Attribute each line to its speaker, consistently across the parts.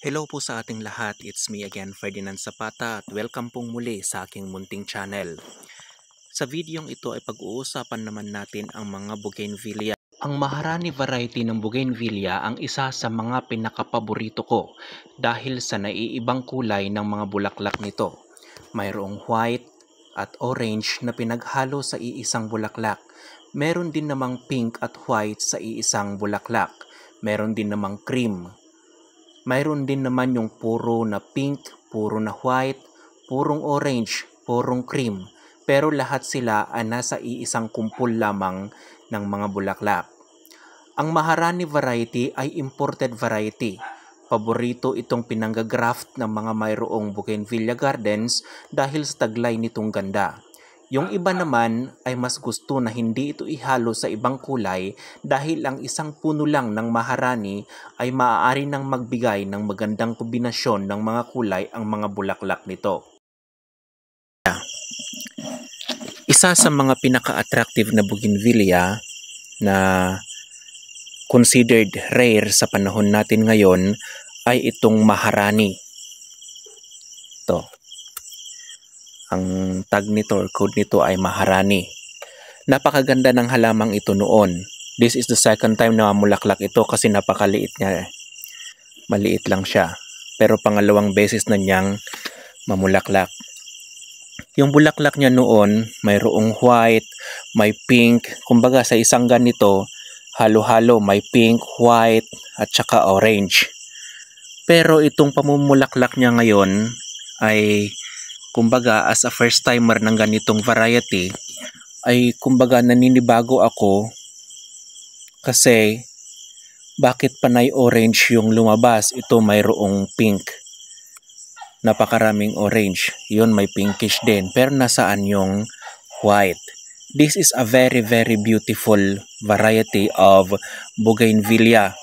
Speaker 1: Hello po sa ating lahat, it's me again Ferdinand Zapata at welcome pong muli sa aking munting channel. Sa videong ito ay pag-uusapan naman natin ang mga bougainvillea. Ang Maharani variety ng bougainvillea ang isa sa mga pinakapaborito ko dahil sa naiibang kulay ng mga bulaklak nito. Mayroong white at orange na pinaghalo sa iisang bulaklak. Meron din namang pink at white sa iisang bulaklak. Meron din namang cream. Mayroon din naman yung puro na pink, puro na white, purong orange, purong cream. Pero lahat sila ay nasa iisang kumpul lamang ng mga bulaklak. Ang Maharani variety ay imported variety. Paborito itong pinanggagraft ng mga mayroong bougainvillea gardens dahil sa taglay nitong ganda. Yung iba naman ay mas gusto na hindi ito ihalo sa ibang kulay dahil ang isang puno lang ng Maharani ay maaari nang magbigay ng magandang kombinasyon ng mga kulay ang mga bulaklak nito. Isa sa mga pinaka-attractive na bougainvillea na considered rare sa panahon natin ngayon ay itong Maharani. Ito. Ang tag nito or code nito ay Maharani. Napakaganda ng halamang ito noon. This is the second time na mamulaklak ito kasi napakaliit niya. Maliit lang siya. Pero pangalawang beses na niyang mamulaklak. Yung bulaklak niya noon, mayroong white, may pink. Kumbaga sa isang ganito, halo-halo may pink, white, at saka orange. Pero itong pamumulaklak niya ngayon ay kumbaga as a first timer ng ganitong variety ay kumbaga naninibago ako kasi bakit panay orange yung lumabas, ito mayroong pink, napakaraming orange, yun may pinkish din, pero nasaan yung white? This is a very beautiful variety of bougainvillea.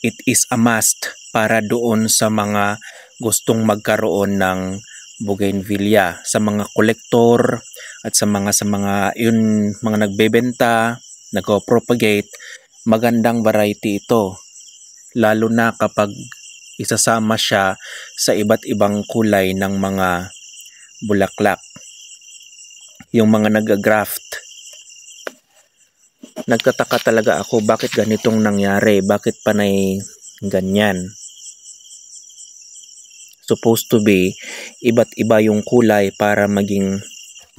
Speaker 1: It is a must para doon sa mga gustong magkaroon ng bougainvillea, sa mga kolektor at sa mga yun mga nagbebenta, nagpo-propagate, magandang variety ito. Lalo na kapag isasama siya sa iba't ibang kulay ng mga bulaklak. Yung mga nag-graft. Nagtataka talaga ako bakit ganitong nangyari, bakit panay ganyan. Supposed to be iba't iba yung kulay para maging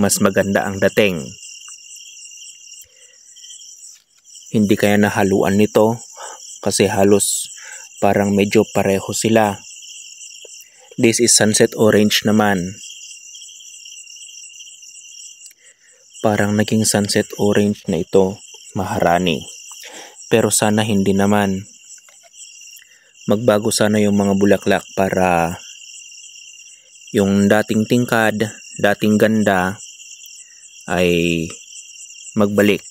Speaker 1: mas maganda ang dating. Hindi kaya nahaluan nito kasi halos parang medyo pareho sila. This is sunset orange naman. Parang naging sunset orange na ito, Maharani. Pero sana hindi naman. Magbago sana yung mga bulaklak para yung dating tingkad, dating ganda ay magbalik.